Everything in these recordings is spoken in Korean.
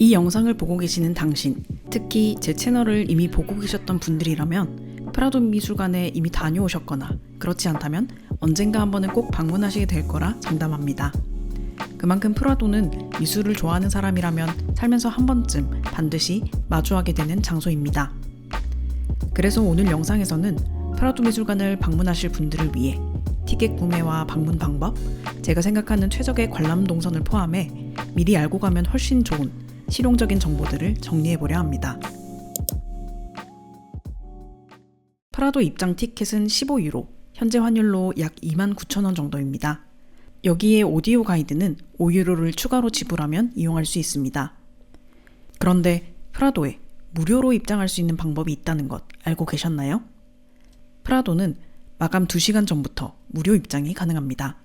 이 영상을 보고 계시는 당신, 특히 제 채널을 이미 보고 계셨던 분들이라면 프라도 미술관에 이미 다녀오셨거나 그렇지 않다면 언젠가 한번은 꼭 방문하시게 될 거라 장담합니다. 그만큼 프라도는 미술을 좋아하는 사람이라면 살면서 한 번쯤 반드시 마주하게 되는 장소입니다. 그래서 오늘 영상에서는 프라도 미술관을 방문하실 분들을 위해 티켓 구매와 방문 방법, 제가 생각하는 최적의 관람 동선을 포함해 미리 알고 가면 훨씬 좋은 실용적인 정보들을 정리해보려 합니다. 프라도 입장 티켓은 15유로, 현재 환율로 약 29,000원 정도입니다. 여기에 오디오 가이드는 5유로를 추가로 지불하면 이용할 수 있습니다. 그런데 프라도에 무료로 입장할 수 있는 방법이 있다는 것 알고 계셨나요? 프라도는 마감 2시간 전부터 무료 입장이 가능합니다.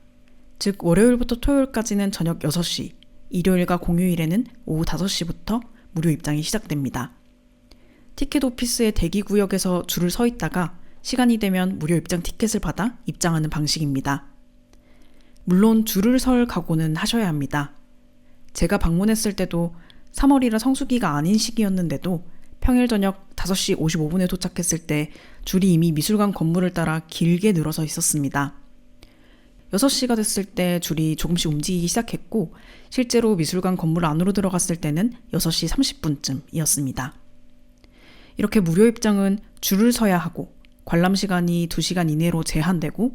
즉 월요일부터 토요일까지는 저녁 6시, 일요일과 공휴일에는 오후 5시부터 무료 입장이 시작됩니다. 티켓 오피스의 대기구역에서 줄을 서 있다가 시간이 되면 무료 입장 티켓을 받아 입장하는 방식입니다. 물론 줄을 설 각오는 하셔야 합니다. 제가 방문했을 때도 3월이라 성수기가 아닌 시기였는데도 평일 저녁 5시 55분에 도착했을 때 줄이 이미 미술관 건물을 따라 길게 늘어서 있었습니다. 6시가 됐을 때 줄이 조금씩 움직이기 시작했고 실제로 미술관 건물 안으로 들어갔을 때는 6시 30분쯤이었습니다. 이렇게 무료 입장은 줄을 서야 하고 관람 시간이 2시간 이내로 제한되고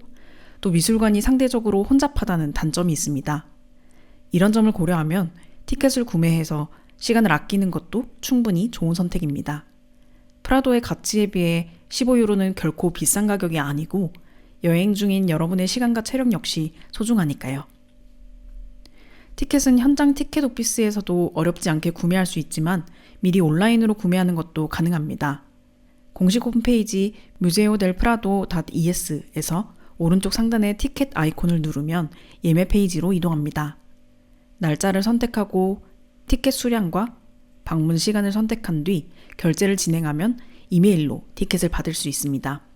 또 미술관이 상대적으로 혼잡하다는 단점이 있습니다. 이런 점을 고려하면 티켓을 구매해서 시간을 아끼는 것도 충분히 좋은 선택입니다. 프라도의 가치에 비해 15유로는 결코 비싼 가격이 아니고 여행 중인 여러분의 시간과 체력 역시 소중하니까요. 티켓은 현장 티켓 오피스에서도 어렵지 않게 구매할 수 있지만 미리 온라인으로 구매하는 것도 가능합니다. 공식 홈페이지 museo-del-prado.es에서 오른쪽 상단의 티켓 아이콘을 누르면 예매 페이지로 이동합니다. 날짜를 선택하고 티켓 수량과 방문 시간을 선택한 뒤 결제를 진행하면 이메일로 티켓을 받을 수 있습니다.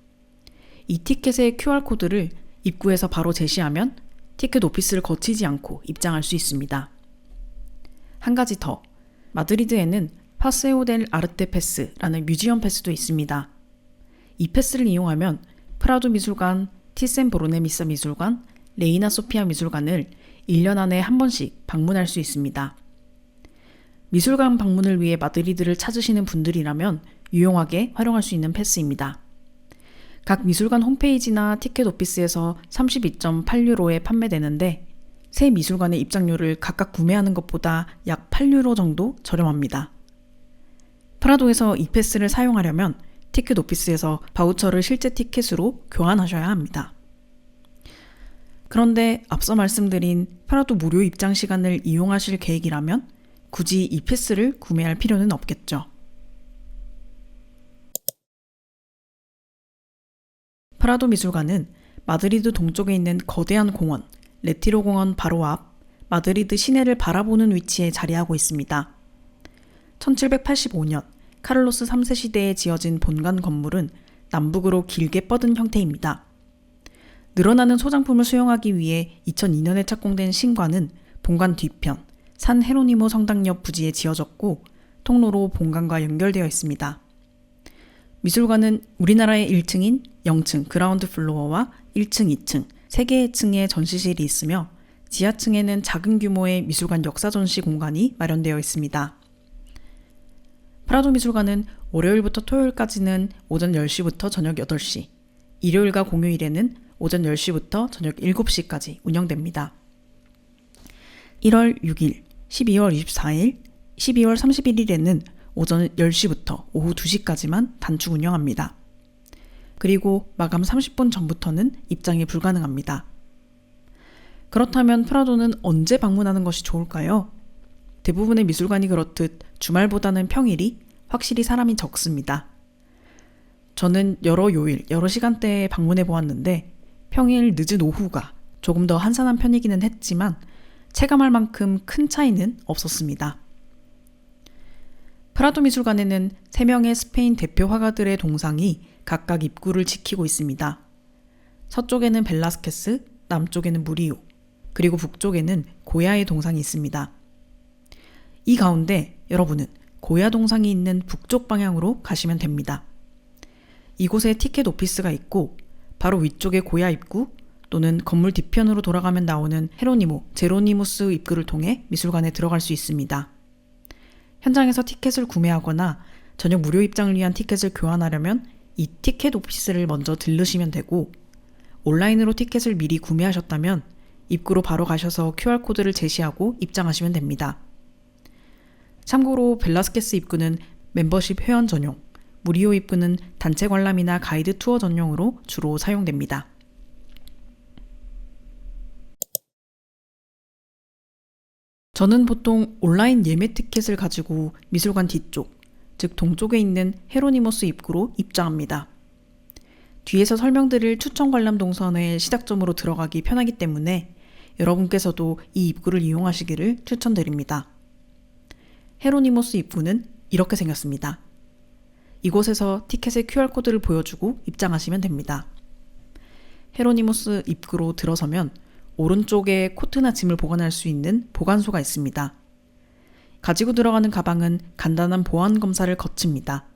이 티켓의 QR코드를 입구에서 바로 제시하면 티켓 오피스를 거치지 않고 입장할 수 있습니다. 한 가지 더, 마드리드에는 파세오 델 아르테 패스라는 뮤지엄 패스도 있습니다. 이 패스를 이용하면 프라도 미술관, 티센 브로네미사 미술관, 레이나 소피아 미술관을 1년 안에 한 번씩 방문할 수 있습니다. 미술관 방문을 위해 마드리드를 찾으시는 분들이라면 유용하게 활용할 수 있는 패스입니다. 각 미술관 홈페이지나 티켓 오피스에서 32.8유로에 판매되는데 세 미술관의 입장료를 각각 구매하는 것보다 약 8유로 정도 저렴합니다. 프라도에서 이 패스를 사용하려면 티켓 오피스에서 바우처를 실제 티켓으로 교환하셔야 합니다. 그런데 앞서 말씀드린 프라도 무료 입장 시간을 이용하실 계획이라면 굳이 이 패스를 구매할 필요는 없겠죠. 프라도 미술관은 마드리드 동쪽에 있는 거대한 공원, 레티로 공원 바로 앞 마드리드 시내를 바라보는 위치에 자리하고 있습니다. 1785년 카를로스 3세 시대에 지어진 본관 건물은 남북으로 길게 뻗은 형태입니다. 늘어나는 소장품을 수용하기 위해 2002년에 착공된 신관은 본관 뒤편 산 헤로니모 성당 옆 부지에 지어졌고 통로로 본관과 연결되어 있습니다. 미술관은 우리나라의 1층인 0층 그라운드 플로어와 1층, 2층 3개의 층에 전시실이 있으며 지하층에는 작은 규모의 미술관 역사 전시 공간이 마련되어 있습니다. 프라도 미술관은 월요일부터 토요일까지는 오전 10시부터 저녁 8시, 일요일과 공휴일에는 오전 10시부터 저녁 7시까지 운영됩니다. 1월 6일, 12월 24일, 12월 31일에는 오전 10시부터 오후 2시까지만 단축 운영합니다. 그리고 마감 30분 전부터는 입장이 불가능합니다. 그렇다면 프라도는 언제 방문하는 것이 좋을까요? 대부분의 미술관이 그렇듯 주말보다는 평일이 확실히 사람이 적습니다. 저는 여러 요일, 여러 시간대에 방문해 보았는데 평일 늦은 오후가 조금 더 한산한 편이기는 했지만 체감할 만큼 큰 차이는 없었습니다. 프라도 미술관에는 3명의 스페인 대표 화가들의 동상이 각각 입구를 지키고 있습니다. 서쪽에는 벨라스케스, 남쪽에는 무리오, 그리고 북쪽에는 고야의 동상이 있습니다. 이 가운데 여러분은 고야 동상이 있는 북쪽 방향으로 가시면 됩니다. 이곳에 티켓 오피스가 있고 바로 위쪽에 고야 입구 또는 건물 뒤편으로 돌아가면 나오는 제로니무스 입구를 통해 미술관에 들어갈 수 있습니다. 현장에서 티켓을 구매하거나 저녁 무료 입장을 위한 티켓을 교환하려면 이 티켓 오피스를 먼저 들르시면 되고, 온라인으로 티켓을 미리 구매하셨다면 입구로 바로 가셔서 QR코드를 제시하고 입장하시면 됩니다. 참고로 벨라스케스 입구는 멤버십 회원 전용, 무리오 입구는 단체 관람이나 가이드 투어 전용으로 주로 사용됩니다. 저는 보통 온라인 예매 티켓을 가지고 미술관 뒤쪽, 즉 동쪽에 있는 헤로니모스 입구로 입장합니다. 뒤에서 설명드릴 추천 관람 동선의 시작점으로 들어가기 편하기 때문에 여러분께서도 이 입구를 이용하시기를 추천드립니다. 헤로니모스 입구는 이렇게 생겼습니다. 이곳에서 티켓의 QR코드를 보여주고 입장하시면 됩니다. 헤로니모스 입구로 들어서면 오른쪽에 코트나 짐을 보관할 수 있는 보관소가 있습니다. 가지고 들어가는 가방은 간단한 보안 검사를 거칩니다.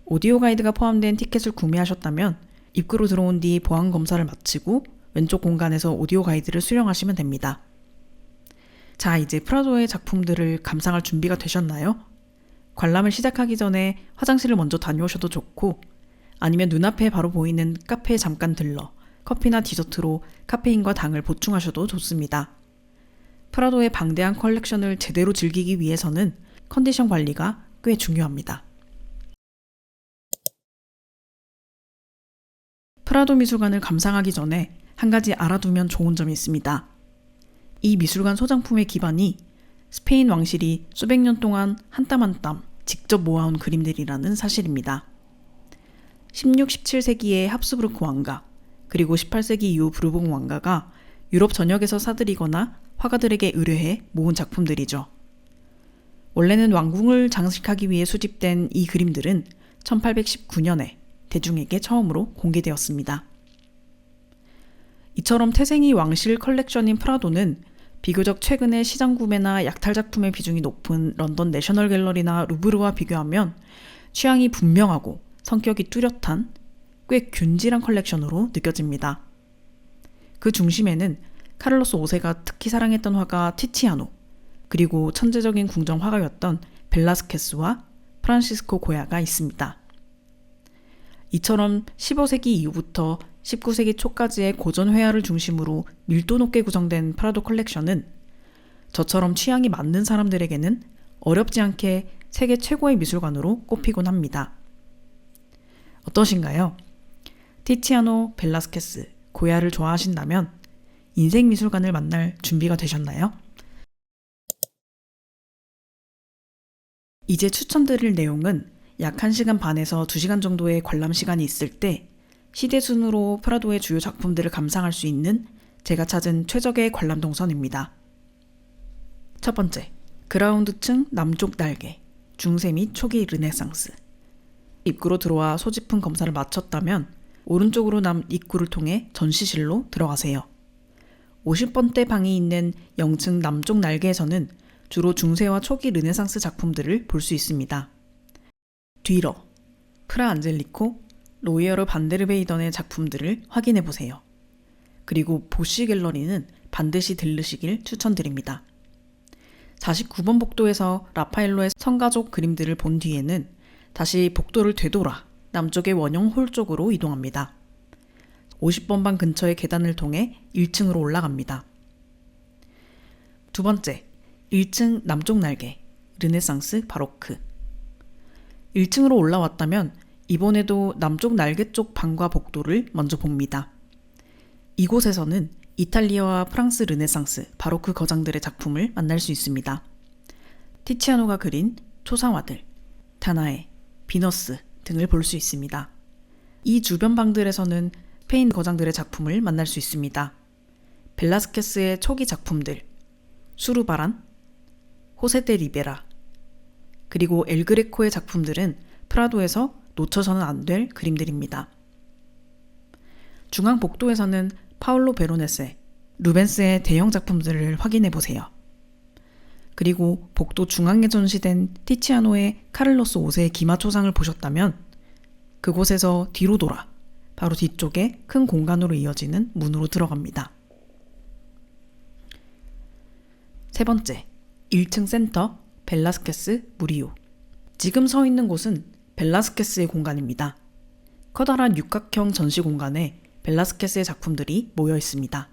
오디오 가이드가 포함된 티켓을 구매하셨다면 입구로 들어온 뒤 보안 검사를 마치고 왼쪽 공간에서 오디오 가이드를 수령하시면 됩니다. 자, 이제 프라도의 작품들을 감상할 준비가 되셨나요? 관람을 시작하기 전에 화장실을 먼저 다녀오셔도 좋고, 아니면 눈앞에 바로 보이는 카페에 잠깐 들러 커피나 디저트로 카페인과 당을 보충하셔도 좋습니다. 프라도의 방대한 컬렉션을 제대로 즐기기 위해서는 컨디션 관리가 꽤 중요합니다. 프라도 미술관을 감상하기 전에 한 가지 알아두면 좋은 점이 있습니다. 이 미술관 소장품의 기반이 스페인 왕실이 수백 년 동안 한 땀 한 땀 직접 모아온 그림들이라는 사실입니다. 16, 17세기의 합스부르크 왕가, 그리고 18세기 이후 부르봉 왕가가 유럽 전역에서 사들이거나 화가들에게 의뢰해 모은 작품들이죠. 원래는 왕궁을 장식하기 위해 수집된 이 그림들은 1819년에 대중에게 처음으로 공개되었습니다. 이처럼 태생이 왕실 컬렉션인 프라도는 비교적 최근에 시장 구매나 약탈 작품의 비중이 높은 런던 내셔널 갤러리나 루브르와 비교하면 취향이 분명하고 성격이 뚜렷한 꽤 균질한 컬렉션으로 느껴집니다. 그 중심에는 카를로스 5세가 특히 사랑했던 화가 티치아노, 그리고 천재적인 궁정 화가였던 벨라스케스와 프란시스코 고야가 있습니다. 이처럼 15세기 이후부터 19세기 초까지의 고전 회화를 중심으로 밀도 높게 구성된 프라도 컬렉션은 저처럼 취향이 맞는 사람들에게는 어렵지 않게 세계 최고의 미술관으로 꼽히곤 합니다. 어떠신가요? 티치아노, 벨라스케스, 고야를 좋아하신다면 인생 미술관을 만날 준비가 되셨나요? 이제 추천드릴 내용은 약 1시간 반에서 2시간 정도의 관람 시간이 있을 때 시대 순으로 프라도의 주요 작품들을 감상할 수 있는 제가 찾은 최적의 관람 동선입니다. 첫 번째, 그라운드층 남쪽 날개, 중세 및 초기 르네상스. 입구로 들어와 소지품 검사를 마쳤다면 오른쪽으로 남 입구를 통해 전시실로 들어가세요. 50번대 방이 있는 0층 남쪽 날개에서는 주로 중세와 초기 르네상스 작품들을 볼 수 있습니다. 뒤로 프라 안젤리코, 로이어르 반데르베이던의 작품들을 확인해 보세요. 그리고 보시 갤러리는 반드시 들르시길 추천드립니다. 49번 복도에서 라파엘로의 성가족 그림들을 본 뒤에는 다시 복도를 되돌아 남쪽의 원형 홀 쪽으로 이동합니다. 50번 방 근처의 계단을 통해 1층으로 올라갑니다. 두 번째, 1층 남쪽 날개, 르네상스 바로크. 1층으로 올라왔다면 이번에도 남쪽 날개 쪽 방과 복도를 먼저 봅니다. 이곳에서는 이탈리아와 프랑스 르네상스 바로크 거장들의 작품을 만날 수 있습니다. 티치아노가 그린 초상화들, 다나에, 비너스 등을 볼 수 있습니다. 이 주변 방들에서는 스페인 거장들의 작품을 만날 수 있습니다. 벨라스케스의 초기 작품들, 수르바란, 호세 데 리베라, 그리고 엘 그레코의 작품들은 프라도에서 놓쳐서는 안 될 그림들입니다. 중앙 복도에서는 파울로 베로네세, 루벤스의 대형 작품들을 확인해 보세요. 그리고 복도 중앙에 전시된 티치아노의 카를로스 5세의 기마초상을 보셨다면 그곳에서 뒤로 돌아 바로 뒤쪽에 큰 공간으로 이어지는 문으로 들어갑니다. 세 번째, 1층 센터 벨라스케스 무리오. 지금 서 있는 곳은 벨라스케스의 공간입니다. 커다란 육각형 전시 공간에 벨라스케스의 작품들이 모여 있습니다.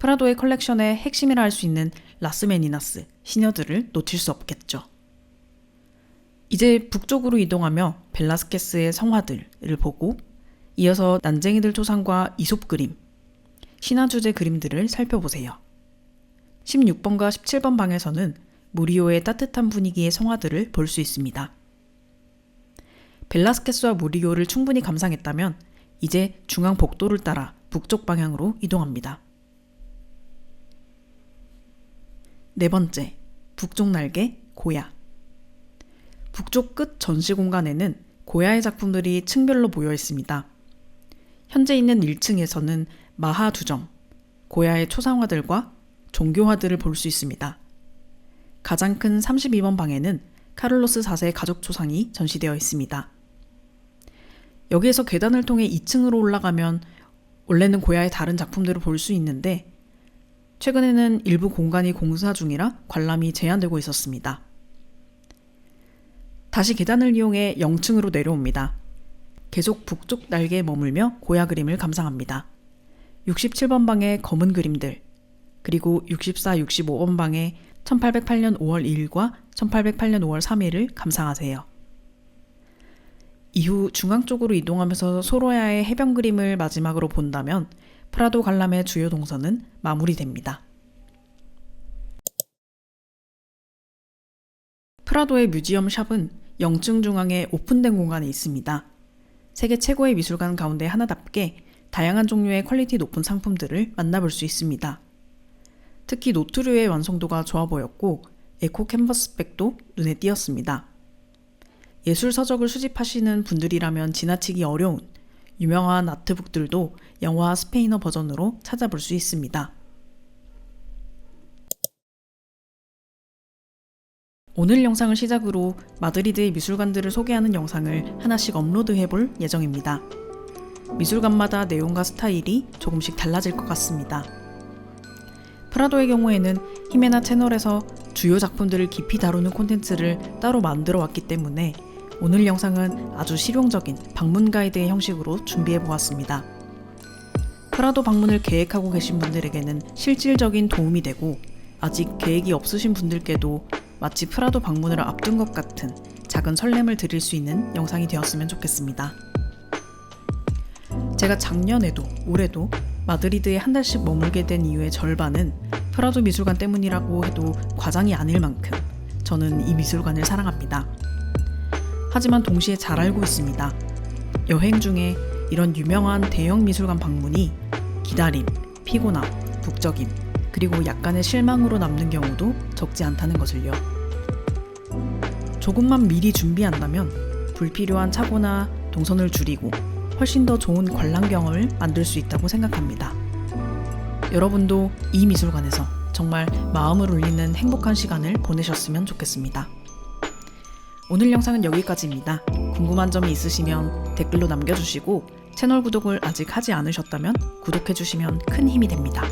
프라도의 컬렉션의 핵심이라 할 수 있는 라스메니나스, 시녀들을 놓칠 수 없겠죠. 이제 북쪽으로 이동하며 벨라스케스의 성화들을 보고 이어서 난쟁이들 초상과 이솝 그림, 신화 주제 그림들을 살펴보세요. 16번과 17번 방에서는 무리오의 따뜻한 분위기의 성화들을 볼 수 있습니다. 벨라스케스와 무리오를 충분히 감상했다면 이제 중앙 복도를 따라 북쪽 방향으로 이동합니다. 네 번째, 북쪽 날개 고야. 북쪽 끝 전시 공간에는 고야의 작품들이 층별로 모여 있습니다. 현재 있는 1층에서는 마하 두점, 고야의 초상화들과 종교화들을 볼 수 있습니다. 가장 큰 32번 방에는 카를로스 4세 가족 초상이 전시되어 있습니다. 여기에서 계단을 통해 2층으로 올라가면 원래는 고야의 다른 작품들을 볼 수 있는데 최근에는 일부 공간이 공사 중이라 관람이 제한되고 있었습니다. 다시 계단을 이용해 0층으로 내려옵니다. 계속 북쪽 날개에 머물며 고야 그림을 감상합니다. 67번 방의 검은 그림들, 그리고 64, 65번 방의 1808년 5월 2일과 1808년 5월 3일을 감상하세요. 이후 중앙 쪽으로 이동하면서 소로야의 해변 그림을 마지막으로 본다면 프라도 관람의 주요 동선은 마무리됩니다. 프라도의 뮤지엄 샵은 0층 중앙에 오픈된 공간에 있습니다. 세계 최고의 미술관 가운데 하나답게 다양한 종류의 퀄리티 높은 상품들을 만나볼 수 있습니다. 특히 노트류의 완성도가 좋아 보였고 에코 캔버스백도 눈에 띄었습니다. 예술 서적을 수집하시는 분들이라면 지나치기 어려운 유명한 아트북들도 영어와 스페인어 버전으로 찾아볼 수 있습니다. 오늘 영상을 시작으로 마드리드의 미술관들을 소개하는 영상을 하나씩 업로드해볼 예정입니다. 미술관마다 내용과 스타일이 조금씩 달라질 것 같습니다. 프라도의 경우에는 히메나 채널에서 주요 작품들을 깊이 다루는 콘텐츠를 따로 만들어 왔기 때문에 오늘 영상은 아주 실용적인 방문 가이드의 형식으로 준비해 보았습니다. 프라도 방문을 계획하고 계신 분들에게는 실질적인 도움이 되고 아직 계획이 없으신 분들께도 마치 프라도 방문을 앞둔 것 같은 작은 설렘을 드릴 수 있는 영상이 되었으면 좋겠습니다. 제가 작년에도 올해도 마드리드에 한 달씩 머물게 된 이유의 절반은 프라도 미술관 때문이라고 해도 과장이 아닐 만큼 저는 이 미술관을 사랑합니다. 하지만 동시에 잘 알고 있습니다. 여행 중에 이런 유명한 대형 미술관 방문이 기다림, 피곤함, 북적임, 그리고 약간의 실망으로 남는 경우도 적지 않다는 것을요. 조금만 미리 준비한다면 불필요한 착오나 동선을 줄이고 훨씬 더 좋은 관람 경험을 만들 수 있다고 생각합니다. 여러분도 이 미술관에서 정말 마음을 울리는 행복한 시간을 보내셨으면 좋겠습니다. 오늘 영상은 여기까지입니다. 궁금한 점이 있으시면 댓글로 남겨주시고 채널 구독을 아직 하지 않으셨다면 구독해주시면 큰 힘이 됩니다.